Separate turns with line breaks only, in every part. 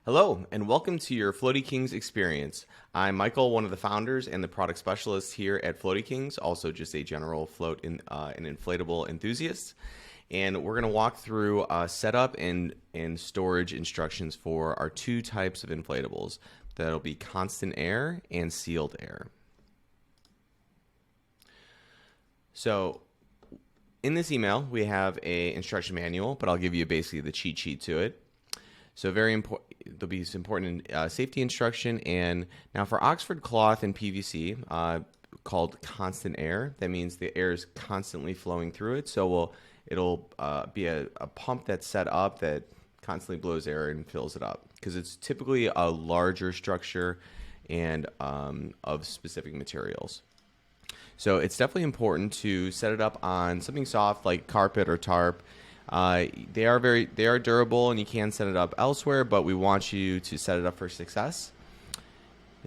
Hello, and welcome to your Floatie Kings experience. I'm Michael, one of the founders and the product specialist here at Floatie Kings, also just a general and inflatable enthusiast. And we're going to walk through setup and storage instructions for our two types of inflatables. That'll be constant air and sealed air. So in this email, we have a instruction manual, but I'll give you basically the cheat sheet to it. So very important. There'll be some important safety instruction. And now for Oxford cloth and PVC, called constant air, that means the air is constantly flowing through it. So it'll be a pump that's set up that constantly blows air and fills it up, because it's typically a larger structure and of specific materials. So it's definitely important to set it up on something soft like carpet or tarp. They are durable, and you can set it up elsewhere, but we want you to set it up for success.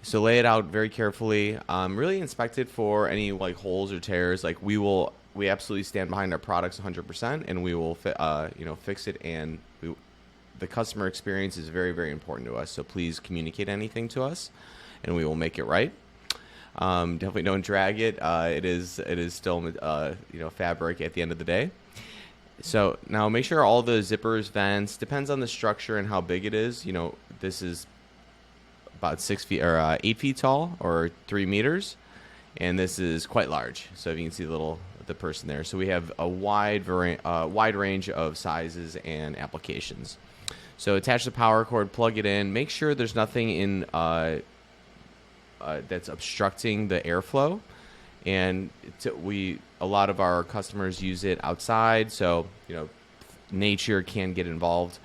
So lay it out very carefully. Really inspect it for any like holes or tears. Like we absolutely stand behind our products 100%, and we will fix it. And the customer experience is very, very important to us. So please communicate anything to us, and we will make it right. Definitely don't drag it. It is still fabric at the end of the day. So now make sure all the zippers, vents, depends on the structure and how big it is. This is about 6 feet or 8 feet tall or 3 meters, and this is quite large. So if you can see the person there. So we have a wide range of sizes and applications. So attach the power cord, plug it in. Make sure there's nothing in that's obstructing the airflow. And a lot of our customers use it outside, so nature can get involved,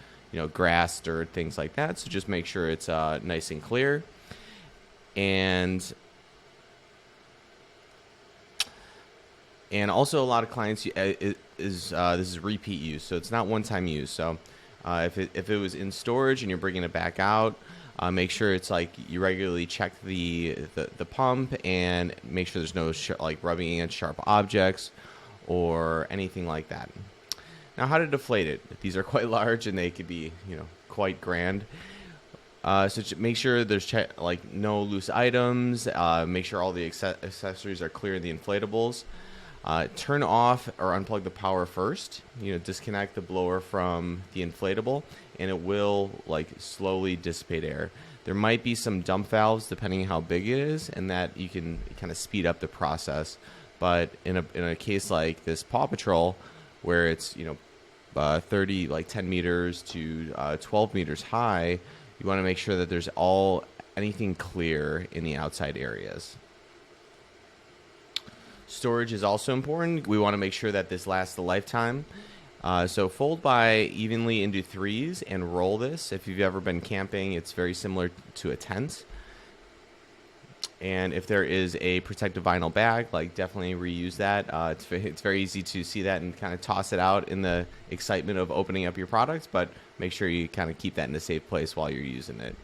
grass, dirt, things like that. So just make sure it's nice and clear. And also a lot of clients this is repeat use, so it's not one-time use. So if it was in storage and you're bringing it back out, make sure it's like you regularly check the pump and make sure there's no rubbing against sharp objects or anything like that. Now, how to deflate it? These are quite large and they could be quite grand. So make sure there's no loose items. Make sure all the accessories are clear in the inflatables. Turn off or unplug the power first. Disconnect the blower from the inflatable, and it will slowly dissipate air. There might be some dump valves depending on how big it is, and that you can kind of speed up the process. But in a case like this Paw Patrol, where it's 10 meters to 12 meters high, you want to make sure that there's anything clear in the outside areas. Storage is also important. We want to make sure that this lasts a lifetime. So fold by evenly into threes and roll this. If you've ever been camping, it's very similar to a tent. And if there is a protective vinyl bag, definitely reuse that. It's very easy to see that and kind of toss it out in the excitement of opening up your products, but make sure you kind of keep that in a safe place while you're using it.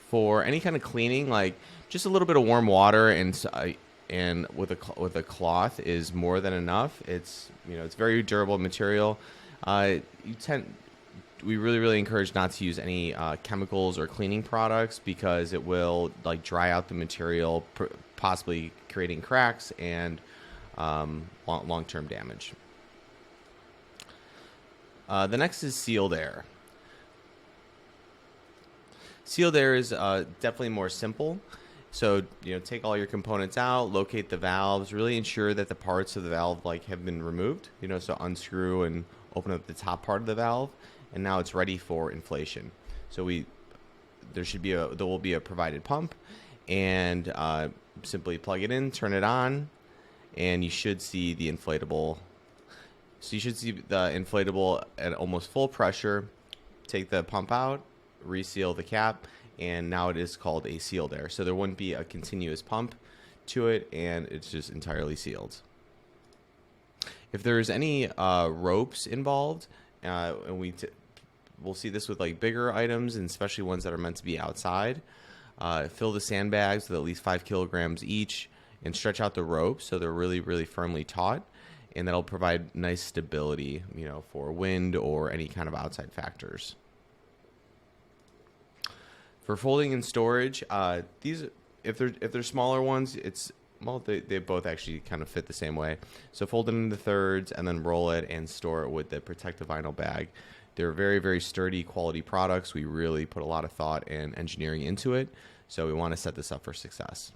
For any kind of cleaning, just a little bit of warm water and with a cloth is more than enough. It's it's very durable material. We really encourage not to use any chemicals or cleaning products, because it will dry out the material, possibly creating cracks and long-term damage. The next is sealed air. Sealed air is definitely more simple. So, take all your components out, locate the valves, really ensure that the parts of the valve have been removed, so unscrew and open up the top part of the valve, and now it's ready for inflation. So there will be a provided pump, and simply plug it in, turn it on, and you should see the inflatable. So you should see the inflatable at almost full pressure. Take the pump out, reseal the cap, and now it is called a sealed air. So there wouldn't be a continuous pump to it, and it's just entirely sealed. If there's any ropes involved, and we'll see this with bigger items, and especially ones that are meant to be outside, fill the sandbags with at least 5 kilograms each, and stretch out the ropes so they're really, really firmly taut, and that'll provide nice stability, for wind or any kind of outside factors. For folding and storage, these if they're smaller ones, they both actually kind of fit the same way. So fold it into thirds and then roll it and store it with the protective vinyl bag. They're very, very sturdy quality products. We really put a lot of thought and engineering into it. So we want to set this up for success.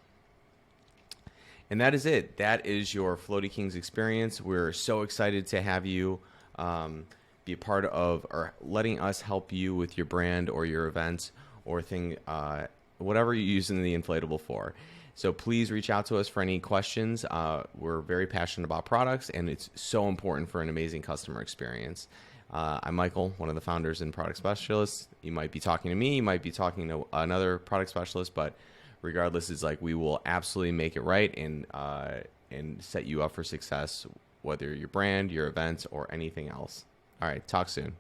And that is it. That is your Floatie Kings experience. We're so excited to have you be a part of, or letting us help you with your brand or your event or whatever you're using the inflatable for. So please reach out to us for any questions. We're very passionate about products, and it's so important for an amazing customer experience. I'm Michael, one of the founders and product specialists. You might be talking to me, you might be talking to another product specialist, but regardless, it's like we will absolutely make it right and set you up for success, whether your brand, your events, or anything else. All right, talk soon.